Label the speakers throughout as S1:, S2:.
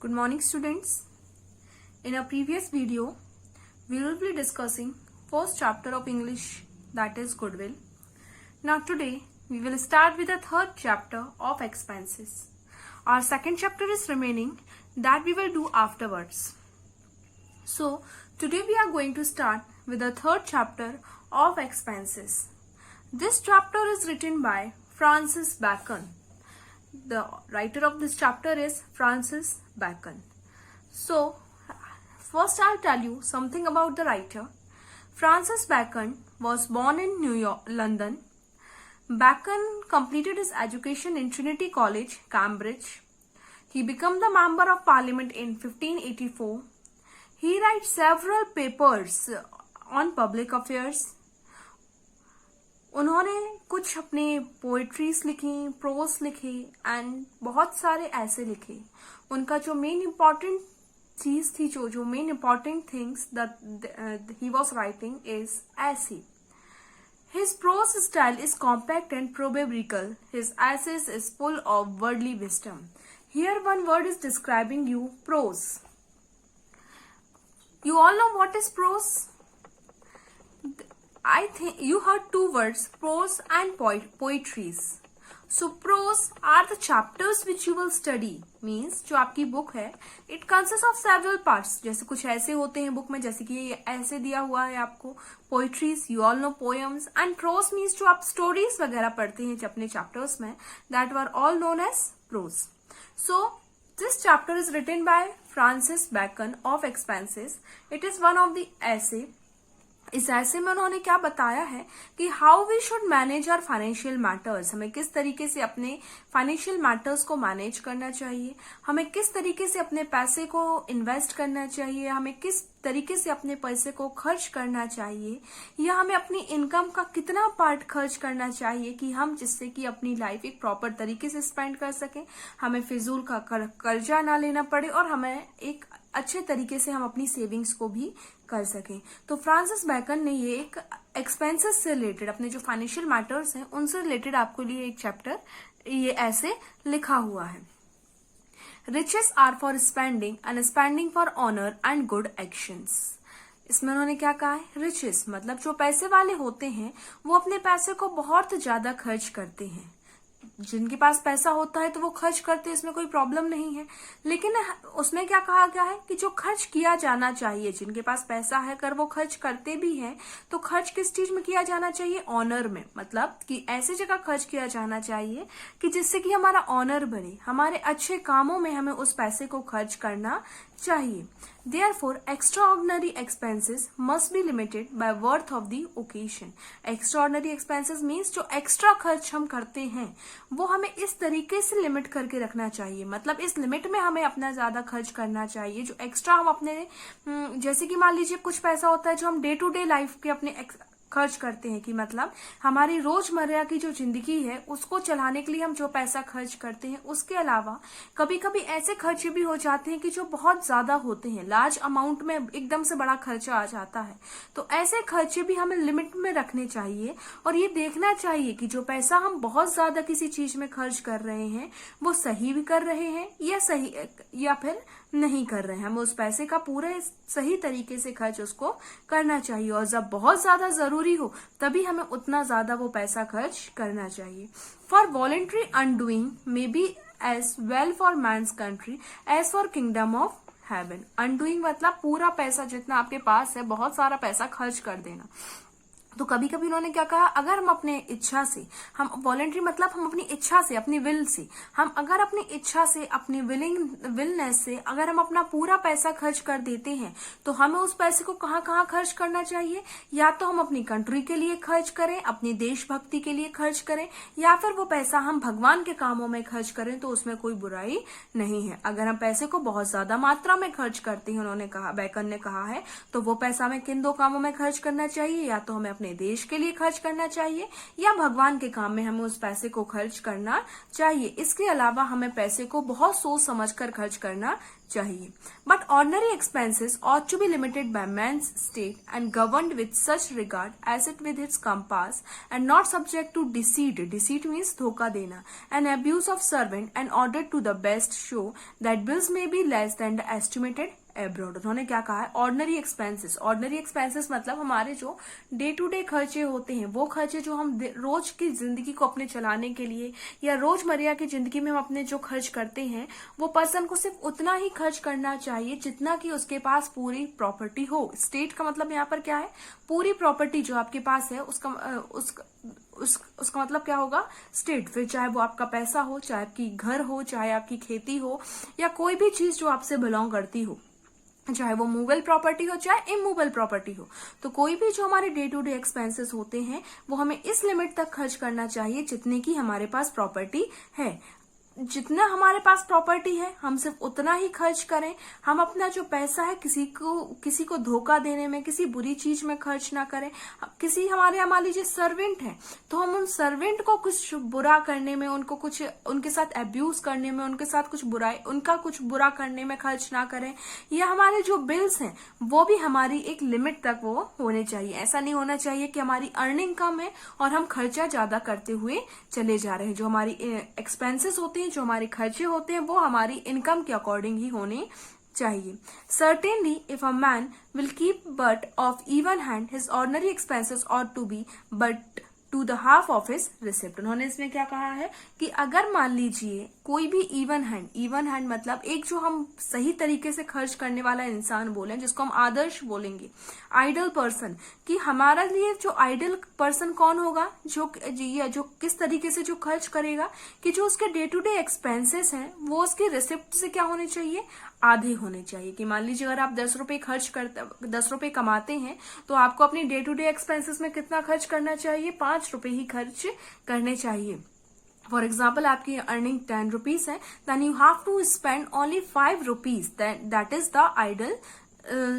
S1: Good morning, students. In our previous video, we will be discussing first chapter of English, that is Goodwill. Now today, we will start with the third chapter of expenses. Our second chapter is remaining, that we will do afterwards. So today we are going to start with the third chapter of expenses. This chapter is written by Francis Bacon. The writer of this chapter is Francis Bacon. So, first I'll tell you something about the writer. Francis Bacon was born in New York, London. Bacon completed his education in Trinity College, Cambridge. He became the Member of Parliament in 1584. He writes several papers on public affairs. उन्होंने कुछ अपने poetries लिखी, pros लिखे and बहुत सारे ऐसे लिखे. उनका जो मेन इम्पॉर्टेंट चीज थी, जो main important things that he was writing is ऐसे. His prose style is compact and proverbial. His essays is full of worldly wisdom. Here one word is describing you, prose. You all know what is prose? I think you heard two words, prose and poetries. So prose are the chapters which you will study. Means जो आपकी book है, it consists of several parts. जैसे कुछ ऐसे होते हैं book में, जैसे कि ये ऐसे दिया हुआ है आपको. Poetries, you all know poems. And prose means जो आप stories वगैरह पढ़ते हैं अपने chapters में, that were all known as prose. So this chapter is written by Francis Bacon of Expenses. It is one of the essay. इस ऐसे में उन्होंने क्या बताया है कि how we should manage our financial matters. हमें किस तरीके से अपने फाइनेंशियल मैटर्स को मैनेज करना चाहिए, हमें किस तरीके से अपने पैसे को इन्वेस्ट करना चाहिए, हमें किस तरीके से अपने पैसे को खर्च करना चाहिए, या हमें अपनी इनकम का कितना पार्ट खर्च करना चाहिए कि हम जिससे कि अपनी लाइफ एक प्रॉपर तरीके से स्पेंड कर सकें, हमें फिजूल का कर्जा ना लेना पड़े और हमें एक अच्छे तरीके से हम अपनी सेविंग्स को भी कर सकें. तो फ्रांसिस बैकन ने ये एक एक्सपेंसेस से रिलेटेड, अपने जो फाइनेंशियल मैटर्स हैं उनसे रिलेटेड आपको लिए एक चैप्टर ये ऐसे लिखा हुआ है. Riches are for spending and spending for honour and good actions. इसमें उन्होंने क्या कहा है, रिचेस मतलब जो पैसे वाले होते हैं वो अपने पैसे को बहुत ज्यादा खर्च करते हैं. जिनके पास पैसा होता है तो वो खर्च करते हैं, इसमें कोई प्रॉब्लम नहीं है. लेकिन उसमें क्या कहा गया है कि जो खर्च किया जाना चाहिए, जिनके पास पैसा है अगर वो खर्च करते भी हैं तो खर्च किस चीज में किया जाना चाहिए, ऑनर में. मतलब कि ऐसी जगह खर्च किया जाना चाहिए कि जिससे कि हमारा ऑनर बढ़े, हमारे अच्छे कामों में हमें उस पैसे को खर्च करना चाहिए. Therefore, extraordinary expenses must be limited by worth of the occasion. Extraordinary expenses means जो एक्स्ट्रा खर्च हम करते हैं वो हमें इस तरीके से लिमिट करके रखना चाहिए. मतलब इस लिमिट में हमें अपना ज्यादा खर्च करना चाहिए. जो एक्स्ट्रा हम अपने जैसे कि मान लीजिए कुछ पैसा होता है जो हम डे टू डे लाइफ के अपने खर्च करते हैं, कि मतलब हमारी रोजमर्रा की जो जिंदगी है उसको चलाने के लिए हम जो पैसा खर्च करते हैं. उसके अलावा कभी कभी ऐसे खर्चे भी हो जाते हैं कि जो बहुत ज्यादा होते हैं, लार्ज अमाउंट में एकदम से बड़ा खर्चा आ जाता है. तो ऐसे खर्चे भी हमें लिमिट में रखने चाहिए और ये देखना चाहिए कि जो पैसा हम बहुत ज्यादा किसी चीज में खर्च कर रहे हैं वो सही भी कर रहे हैं या फिर नहीं कर रहे हैं. हमें उस पैसे का पूरे सही तरीके से खर्च उसको करना चाहिए और जब बहुत ज्यादा जरूरी हो तभी हमें उतना ज्यादा वो पैसा खर्च करना चाहिए. For voluntary undoing may be as well for man's country as for kingdom of heaven. Undoing मतलब पूरा पैसा जितना आपके पास है बहुत सारा पैसा खर्च कर देना. तो कभी कभी उन्होंने क्या कहा, अगर हम अपने इच्छा से, हम वॉलेंट्री मतलब हम अपनी इच्छा से, अपनी विल से, हम अगर अपनी इच्छा से, अपनी विलनेस से अगर हम अपना पूरा पैसा खर्च कर देते हैं तो हमें उस पैसे को कहाँ कहाँ खर्च करना चाहिए. या तो हम अपनी कंट्री के लिए खर्च करें, अपनी देशभक्ति के लिए खर्च करें, या फिर वो पैसा हम भगवान के कामों में खर्च करें तो उसमें कोई बुराई नहीं है. अगर हम पैसे को बहुत ज्यादा मात्रा में खर्च करते हैं, उन्होंने कहा, बैकन ने कहा है, तो वो पैसा हमें किन दो कामों में खर्च करना चाहिए, या तो हमें अपने देश के लिए खर्च करना चाहिए या भगवान के काम में हमें उस पैसे को खर्च करना चाहिए। इसके अलावा हमें पैसे को बहुत सोच समझकर खर्च करना चाहिए। But ordinary expenses ought to be limited by man's state and governed with such regard as it with its compass and not subject to deceit. Deceit means धोखा देना and abuse of servant and order to the best show that bills may be less than the estimated abroad. उन्होंने क्या कहा है, ordinary expenses. Ordinary expenses मतलब हमारे जो day to day खर्चे होते हैं, वो खर्चे जो हम रोज की जिंदगी को अपने चलाने के लिए या रोजमर्रा की जिंदगी में हम अपने जो खर्च करते हैं, वो पर्सन को सिर्फ उतना ही खर्च करना चाहिए जितना कि उसके पास पूरी प्रॉपर्टी हो। स्टेट का मतलब यहाँ पर क्या है, पूरी प्रॉपर्टी जो आपके पास है उसका मतलब क्या होगा, स्टेट। फिर चाहे वो आपका पैसा हो, चाहे आपकी घर हो, चाहे आपकी खेती हो या कोई भी चीज जो आपसे बिलोंग करती हो, चाहे वो मूवेबल प्रॉपर्टी हो चाहे इमूवेबल प्रॉपर्टी हो। तो कोई भी जो हमारे डे टू डे एक्सपेंसेस होते हैं वो हमें इस लिमिट तक खर्च करना चाहिए जितने की हमारे पास प्रॉपर्टी है। जितना हमारे पास प्रॉपर्टी है हम सिर्फ उतना ही खर्च करें। हम अपना जो पैसा है किसी को धोखा देने में, किसी बुरी चीज में खर्च ना करें। किसी हमारे यहाँ मान लीजिए सर्वेंट है, तो हम उन सर्वेंट को कुछ बुरा करने में, उनको कुछ उनके साथ एब्यूज करने में, उनके साथ उनका कुछ बुरा करने में खर्च ना करें। या हमारे जो बिल्स हैं वो भी हमारी एक लिमिट तक वो होने चाहिए। ऐसा नहीं होना चाहिए कि हमारी अर्निंग कम है और हम खर्चा ज्यादा करते हुए चले जा रहे हैं। जो हमारी एक्सपेंसेस होते हैं, जो हमारे खर्चे होते हैं, वो हमारी इनकम के अकॉर्डिंग ही होने चाहिए। Certainly, if a man will keep but of even hand, his ordinary expenses ought to be but to the half of his receipt. उन्होंने इसमें क्या कहा है कि अगर मान लीजिए कोई भी इवन हैंड मतलब एक जो हम सही तरीके से खर्च करने वाला इंसान बोले, जिसको हम आदर्श बोलेंगे, आइडल पर्सन, कि हमारा लिए जो आइडल पर्सन कौन होगा, जो किस तरीके से जो खर्च करेगा कि जो उसके डे टू डे एक्सपेंसेस हैं वो उसके रिसिप्ट से क्या होने चाहिए, आधे होने चाहिए। कि मान लीजिए अगर आप 10 रुपए कमाते हैं तो आपको अपनी डे टू डे एक्सपेंसेस में कितना खर्च करना चाहिए, 5 रुपए ही खर्च करने चाहिए। फॉर एग्जाम्पल आपकी अर्निंग 10 रुपीज है, then you have to spend only 5 rupees, that is the ideal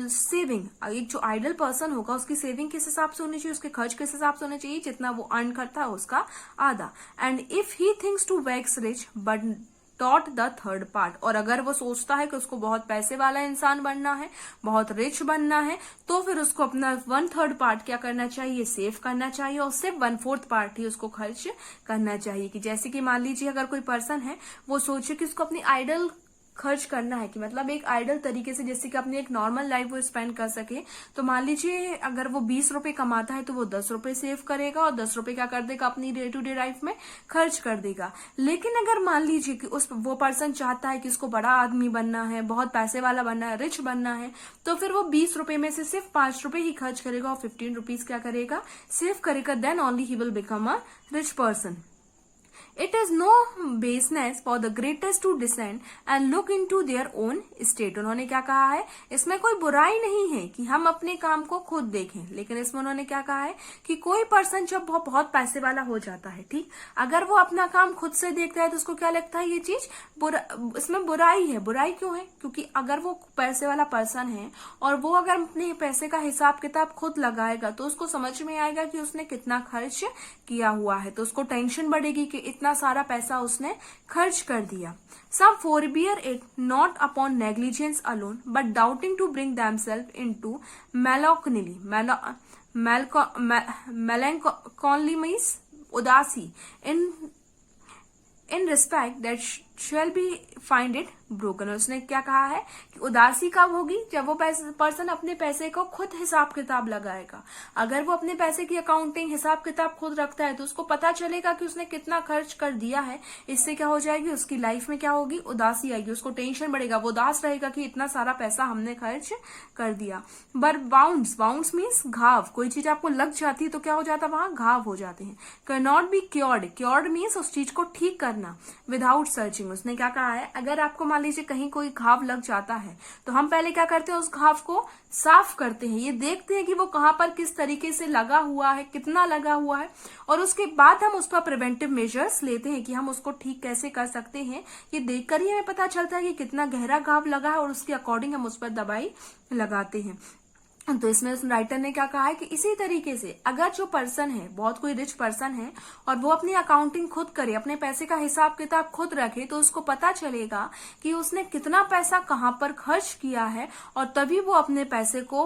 S1: saving. एक जो आइडल पर्सन होगा उसकी सेविंग किस हिसाब से होनी चाहिए, उसके खर्च किस हिसाब से होने चाहिए, जितना वो अर्न करता है उसका आधा। And if he thinks to wax rich but to the third part, और अगर वो सोचता है कि उसको बहुत पैसे वाला इंसान बनना है, बहुत रिच बनना है, तो फिर उसको अपना 1/3 पार्ट क्या करना चाहिए, सेव करना चाहिए, और सिर्फ 1/4 पार्ट ही उसको खर्च करना चाहिए। कि जैसे कि मान लीजिए अगर कोई पर्सन है वो सोचे कि उसको अपनी आइडल खर्च करना है, कि मतलब एक आइडल तरीके से जैसे कि अपनी एक नॉर्मल लाइफ वो स्पेंड कर सके, तो मान लीजिए अगर वो 20 रुपए कमाता है तो वो 10 रुपए सेव करेगा और 10 रुपए क्या कर देगा, अपनी डे टू डे लाइफ में खर्च कर देगा। लेकिन अगर मान लीजिए कि वो पर्सन चाहता है कि उसको बड़ा आदमी बनना है, बहुत पैसे वाला बनना है, रिच बनना है, तो फिर वो 20 रुपए में से सिर्फ 5 रुपए ही खर्च करेगा और 15 रुपीज क्या करेगा, सेव करेगा। Then only he will become a rich person. It is no baseness for the greatest to descend and look into their own state. उन्होंने क्या कहा है, इसमें कोई बुराई नहीं है कि हम अपने काम को खुद देखें, लेकिन इसमें उन्होंने क्या कहा है कि कोई पर्सन जब बहुत पैसे वाला हो जाता है, ठीक, अगर वो अपना काम खुद से देखता है तो उसको क्या लगता है, ये चीज इसमें बुराई है। बुराई क्यों है, क्योंकि अगर वो पैसे वाला पर्सन है और वो अगर अपने पैसे का हिसाब किताब खुद लगाएगा तो उसको समझ में आएगा कि उसने कितना खर्च किया हुआ है, तो उसको टेंशन बढ़ेगी कि इतना सारा पैसा उसने खर्च कर दिया। Some forbear it not upon negligence alone, but doubting to bring themselves into melancholy. Melancholy means उदासी in respect that shall be find it broken. उसने क्या कहा है कि उदासी कब होगी, जब वो पर्सन अपने पैसे को खुद हिसाब किताब लगाएगा। अगर वो अपने पैसे की अकाउंटिंग हिसाब किताब खुद रखता है तो उसको पता चलेगा कि उसने कितना खर्च कर दिया है। इससे क्या हो जाएगी, उसकी लाइफ में क्या होगी, उदासी आएगी, उसको टेंशन बढ़ेगा, वो उदास रहेगा कि इतना सारा पैसा हमने खर्च कर दिया। बट बाउंड्स मीन्स घाव, कोई चीज आपको लग जाती है तो क्या हो जाता है, वहां घाव हो जाते हैं। Can not be cured means उस चीज को ठीक करना विदाउट सर्चिंग। उसने क्या कहा है, अगर आपको मान लीजिए कहीं कोई घाव लग जाता है तो हम पहले क्या करते हैं, उस घाव को साफ करते हैं, ये देखते हैं कि वो कहां पर किस तरीके से लगा हुआ है, कितना लगा हुआ है, और उसके बाद हम उस पर प्रिवेंटिव मेजर्स लेते हैं कि हम उसको ठीक कैसे कर सकते हैं। ये देखकर ही हमें पता चलता है कि कितना गहरा घाव लगा है और उसके अकॉर्डिंग हम उस पर दवाई लगाते हैं। तो इसमें उस राइटर ने क्या कहा है कि इसी तरीके से अगर जो पर्सन है, बहुत कोई रिच पर्सन है और वो अपनी अकाउंटिंग खुद करे, अपने पैसे का हिसाब किताब खुद रखे, तो उसको पता चलेगा कि उसने कितना पैसा कहाँ पर खर्च किया है, और तभी वो अपने पैसे को,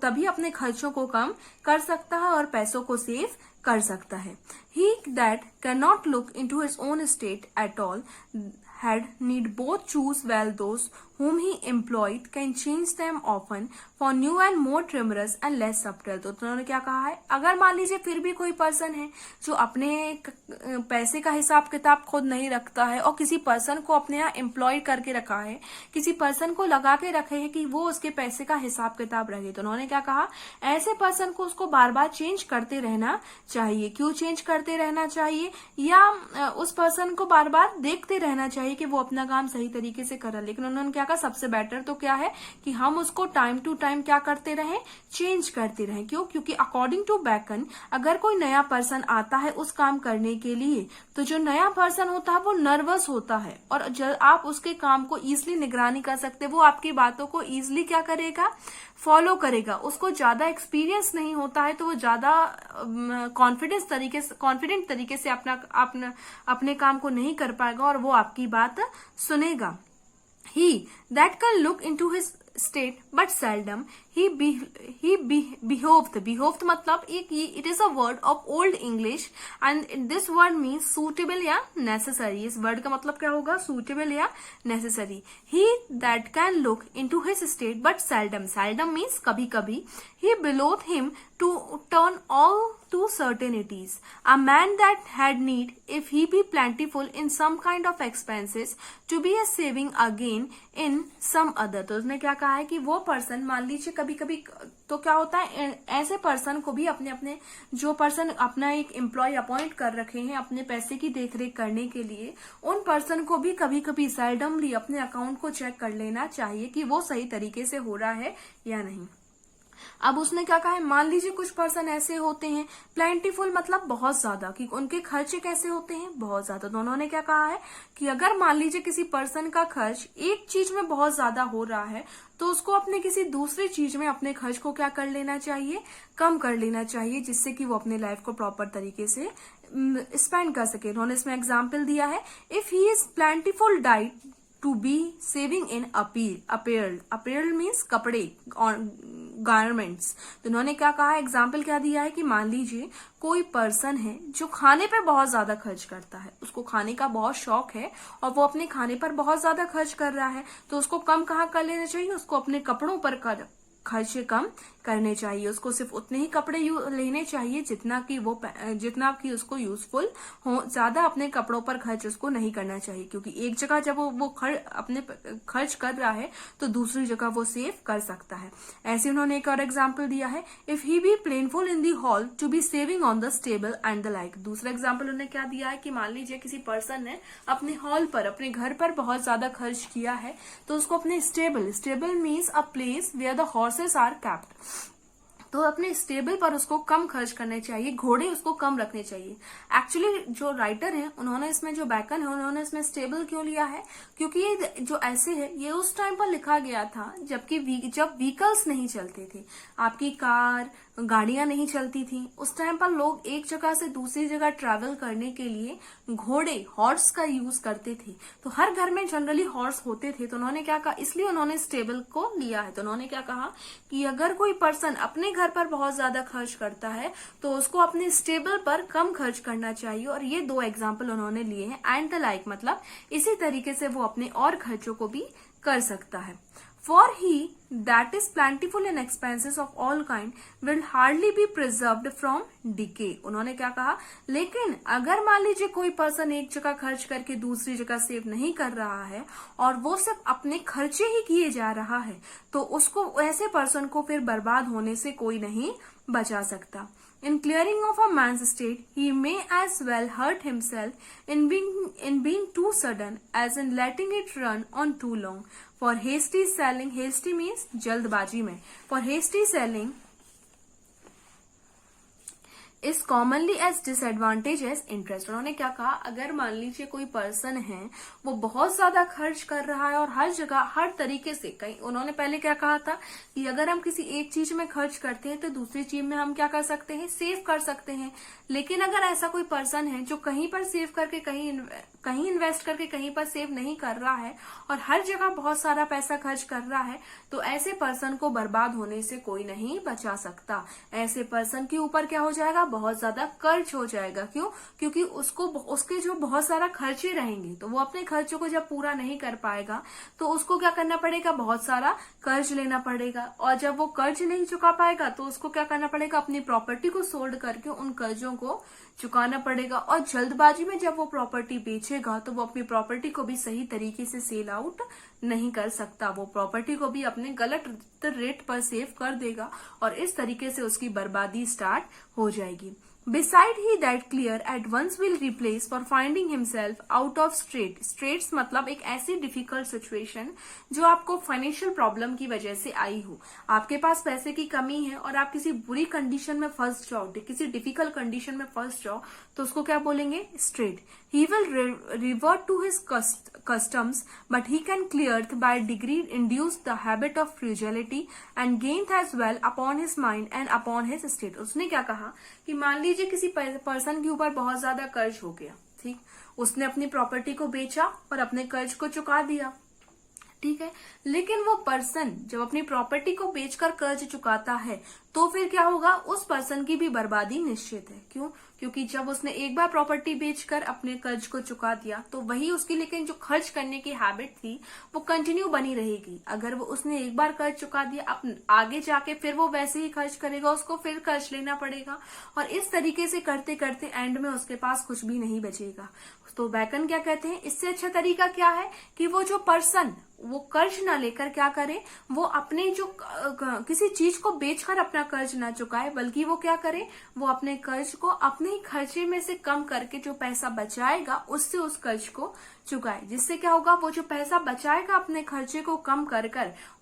S1: तभी अपने खर्चों को कम कर सकता है और पैसों को सेव कर सकता है. He that cannot look into his own estate at all had need both choose well those whom he employed can change them often for new and more timorous and less subtle. तो उन्होंने क्या कहा है, अगर मान लीजिए फिर भी कोई पर्सन है जो अपने पैसे का हिसाब किताब खुद नहीं रखता है और किसी पर्सन को अपने यहाँ एम्प्लॉय करके रखा है, किसी पर्सन को लगा के रखे है कि वो उसके पैसे का हिसाब किताब रखे, तो उन्होंने क्या कहा, ऐसे पर्सन को उसको बार बार चेंज करते रहना चाहिए. क्यों चेंज करते रहना चाहिए, या उस पर्सन को बार बार देखते रहना चाहिए कि वो अपना काम सही तरीके से कर रहा है. लेकिन उन्होंने क्या कहा, सबसे बेटर तो क्या है कि हम उसको टाइम टू टाइम क्या करते रहें, चेंज करते रहें. क्यों, क्योंकि अकॉर्डिंग टू बेकन अगर कोई नया पर्सन आता है उस काम करने के लिए, तो जो नया पर्सन होता है वो नर्वस होता है, और जब आप उसके काम को इजिली निगरानी कर सकते, वो आपकी बातों को इजिली क्या करेगा, फॉलो करेगा. उसको ज्यादा एक्सपीरियंस नहीं होता है तो वो ज्यादा कॉन्फिडेंट तरीके से अपने काम को नहीं कर पाएगा और वो आपकी बात सुनेगा. He that can look into his state but seldom behoved मतलब it is a word of old English and this word means suitable या necessary. इस word का मतलब क्या होगा, suitable या necessary. He that can look into his state but seldom means कभी कभी. He believed him to turn all to certainties. A man that had need, if he be plentiful in some kind of expenses, to be a saving again in some other. तो उसने क्या कहा है कि वो person, मान लीजिए कभी कभी तो क्या होता है, ऐसे पर्सन को भी अपने जो पर्सन अपना एक एम्प्लॉय अपॉइंट कर रखे हैं अपने पैसे की देखरेख करने के लिए, उन पर्सन को भी कभी कभी सैल्डमली अपने अकाउंट को चेक कर लेना चाहिए कि वो सही तरीके से हो रहा है या नहीं. अब उसने क्या कहा है, मान लीजिए कुछ पर्सन ऐसे होते हैं, प्लेंटीफुल मतलब बहुत ज्यादा, कि उनके खर्चे कैसे होते हैं, बहुत ज्यादा. तो उन्होंने क्या कहा है कि अगर मान लीजिए किसी पर्सन का खर्च एक चीज में बहुत ज्यादा हो रहा है, तो उसको अपने किसी दूसरी चीज में अपने खर्च को क्या कर लेना चाहिए, कम कर लेना चाहिए, जिससे कि वो अपने लाइफ को प्रॉपर तरीके से स्पेंड कर सके. उन्होंने इसमें एग्जाम्पल दिया है, if he is plentiful diet to be saving in apparel means कपड़े और गारमेंट्स. तो उन्होंने क्या कहा, एग्जाम्पल क्या दिया है कि मान लीजिए कोई पर्सन है जो खाने पे बहुत ज्यादा खर्च करता है, उसको खाने का बहुत शौक है और वो अपने खाने पर बहुत ज्यादा खर्च कर रहा है, तो उसको कम कहाँ कर लेना चाहिए, उसको अपने कपड़ों पर खर्चे कम करने चाहिए. उसको सिर्फ उतने ही कपड़े लेने चाहिए जितना कि उसको यूजफुल हो. ज्यादा अपने कपड़ों पर खर्च उसको नहीं करना चाहिए, क्योंकि एक जगह जब वो अपने खर्च कर रहा है तो दूसरी जगह वो सेव कर सकता है. ऐसे उन्होंने एक और एग्जाम्पल दिया है, if he be plentiful in the hall to be saving on the stable and the like. दूसरा एग्जाम्पल उन्होंने क्या दिया है कि मान लीजिए किसी पर्सन ने अपने हॉल पर, अपने घर पर बहुत ज्यादा खर्च किया है, तो उसको अपने stable means a place where the horses are kept, तो अपने स्टेबल पर उसको कम खर्च करने चाहिए, घोड़े उसको कम रखने चाहिए. एक्चुअली जो राइटर है उन्होंने इसमें, जो बेकन है उन्होंने इसमें स्टेबल क्यों लिया है, क्योंकि ये जो ऐसे है ये उस टाइम पर लिखा गया था जब व्हीकल्स नहीं चलते थे, आपकी कार गाड़ियां नहीं चलती थी. उस टाइम पर लोग एक जगह से दूसरी जगह ट्रैवल करने के लिए घोड़े, हॉर्स का यूज करते थे. तो हर घर में जनरली हॉर्स होते थे. तो उन्होंने क्या कहा, इसलिए उन्होंने स्टेबल को लिया है. तो उन्होंने क्या कहा कि अगर कोई पर्सन अपने घर पर बहुत ज्यादा खर्च करता है तो उसको अपने स्टेबल पर कम खर्च करना चाहिए. और ये दो एग्जाम्पल उन्होंने लिए हैं. एंड द लाइक मतलब इसी तरीके से वो अपने और खर्चों को भी कर सकता है. For he that is plentiful in expenses of all kind will hardly be preserved from decay. उन्होंने क्या कहा, लेकिन अगर मान लीजिए कोई पर्सन एक जगह खर्च करके दूसरी जगह सेव नहीं कर रहा है और वो सिर्फ अपने खर्चे ही किए जा रहा है, तो उसको, ऐसे पर्सन को फिर बर्बाद होने से कोई नहीं बचा सकता. In clearing of a man's estate, he may as well hurt himself in being too sudden as in letting it run on too long. For hasty selling, hasty means जल्दबाजी में. For hasty selling is commonly as disadvantage as interest. उन्होंने क्या कहा, अगर मान लीजिए कोई person है वो बहुत ज्यादा खर्च कर रहा है और हर जगह हर तरीके से, कहीं उन्होंने पहले क्या कहा था कि अगर हम किसी एक चीज में खर्च करते हैं तो दूसरी चीज में हम क्या कर सकते हैं, सेव कर सकते हैं। लेकिन अगर ऐसा कोई पर्सन है जो कहीं पर सेव करके कहीं इन्वेस्ट करके कहीं पर सेव नहीं कर रहा है और हर जगह बहुत सारा पैसा खर्च कर रहा है, तो ऐसे पर्सन को बर्बाद होने से कोई नहीं बचा सकता। ऐसे पर्सन के ऊपर क्या हो जाएगा, बहुत ज्यादा कर्ज हो जाएगा। क्यों? क्योंकि उसके जो बहुत सारा खर्चे रहेंगे, तो वो अपने खर्चों को जब पूरा नहीं कर पाएगा तो उसको क्या करना पड़ेगा, बहुत सारा कर्ज लेना पड़ेगा। और जब वो कर्ज नहीं चुका पाएगा तो उसको क्या करना पड़ेगा, अपनी प्रॉपर्टी को सोल्ड करके उन कर्जों को चुकाना पड़ेगा। और जल्दबाजी में जब वो प्रॉपर्टी बेचेगा तो वो अपनी प्रॉपर्टी को भी सही तरीके से सेल आउट नहीं कर सकता, वो प्रॉपर्टी को भी अपने गलत रेट पर सेव कर देगा और इस तरीके से उसकी बर्बादी स्टार्ट हो जाएगी। Beside he that clear at once will replace for finding himself out of straits मतलब एक ऐसी डिफिकल्ट सिचुएशन जो आपको फाइनेंशियल प्रॉब्लम की वजह से आई हो, आपके पास पैसे की कमी है और आप किसी बुरी कंडीशन में फंस जाओ, किसी डिफिकल्ट कंडीशन में फंस जाओ, तो उसको क्या बोलेंगे, straight. He will revert to his customs, but he can clear by degree induce the habit of frugality and gain as well upon his mind and upon his state। उसने क्या कहा कि मान लीजिए किसी पर्सन के ऊपर बहुत ज्यादा कर्ज हो गया, ठीक, उसने अपनी प्रॉपर्टी को बेचा और अपने कर्ज को चुका दिया, ठीक है। लेकिन वो पर्सन जब अपनी प्रॉपर्टी को बेचकर कर्ज चुकाता है तो फिर क्या होगा, उस पर्सन की भी बर्बादी निश्चित है। क्यों? क्योंकि जब उसने एक बार प्रॉपर्टी बेचकर अपने कर्ज को चुका दिया तो वही उसकी, लेकिन जो खर्च करने की हैबिट थी वो कंटिन्यू बनी रहेगी। अगर वो उसने एक बार कर्ज चुका दिया, अब आगे जाके फिर वो वैसे ही खर्च करेगा, उसको फिर कर्ज लेना पड़ेगा और इस तरीके से करते करते एंड में उसके पास कुछ भी नहीं बचेगा। तो बैकन क्या कहते हैं, इससे अच्छा तरीका क्या है कि वो जो पर्सन वो कर्ज ना लेकर क्या करे, वो अपने जो किसी चीज को बेचकर अपना कर्ज ना चुकाए, बल्कि वो क्या करे, वो अपने कर्ज को अपने ही खर्चे में से कम करके जो पैसा बचाएगा उससे उस कर्ज को चुकाए। जिससे क्या होगा, वो जो पैसा बचाएगा अपने खर्चे को कम कर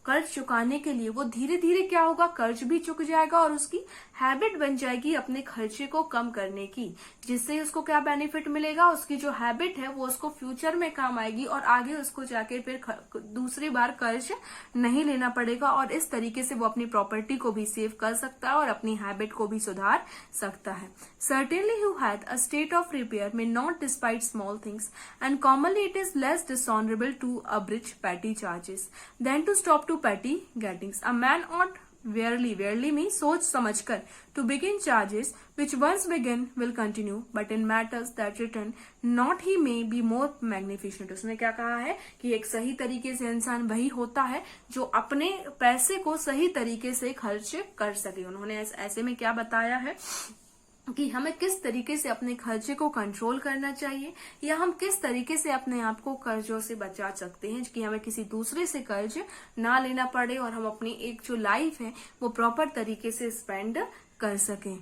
S1: कर्ज चुकाने के लिए, वो धीरे धीरे क्या होगा, कर्ज भी चुक जाएगा और उसकी हैबिट बन जाएगी अपने खर्चे को कम करने की। जिससे उसको क्या बेनिफिट मिलेगा, उसकी जो हैबिट है वो उसको फ्यूचर में काम आएगी और आगे उसको जाके फिर दूसरी बार कर्ज नहीं लेना पड़ेगा और इस तरीके से वो अपनी प्रॉपर्टी को भी सेव कर सकता है और अपनी हैबिट को भी सुधार सकता है। Certainly who had a state of repair may not despite small things, and commonly it is less dishonorable to abridge petty charges than to stop to petty gettings. A man ought warily means सोच समझकर to begin charges which once begin will continue, but in matters that return not he may be more magnificent। उसने क्या कहा है कि एक सही तरीके से इंसान वही होता है जो अपने पैसे को सही तरीके से खर्च कर सके। उन्होंने ऐसे में क्या बताया है कि हमें किस तरीके से अपने खर्चे को कंट्रोल करना चाहिए या हम किस तरीके से अपने आप को कर्जों से बचा सकते हैं कि हमें किसी दूसरे से कर्ज ना लेना पड़े और हम अपनी एक जो लाइफ है वो प्रॉपर तरीके से स्पेंड कर सकें।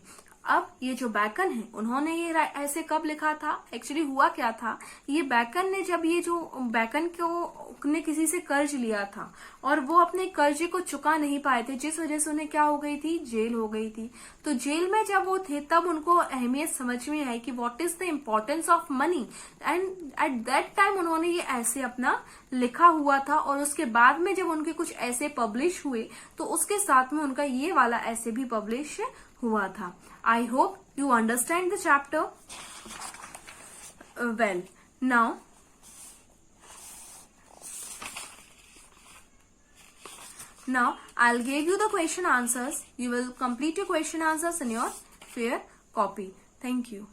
S1: अब ये जो बैकन है उन्होंने ये ऐसे कब लिखा था, एक्चुअली हुआ क्या था, ये बैकन ने जब ये जो बैकन को ने किसी से कर्ज लिया था और वो अपने कर्जे को चुका नहीं पाए थे, जिस वजह से उन्हें क्या हो गई थी, जेल हो गई थी। तो जेल में जब वो थे तब उनको अहमियत समझ में आई कि what is the importance of money, and at that time उन्होंने ये ऐसे अपना लिखा हुआ था। और उसके बाद में जब उनके कुछ ऐसे पब्लिश हुए तो उसके साथ में उनका ये वाला ऐसे भी पब्लिश हुआ था। I hope you understand the chapter well. Now I'll give you the question answers. You will complete your question answers in your fair copy. Thank you.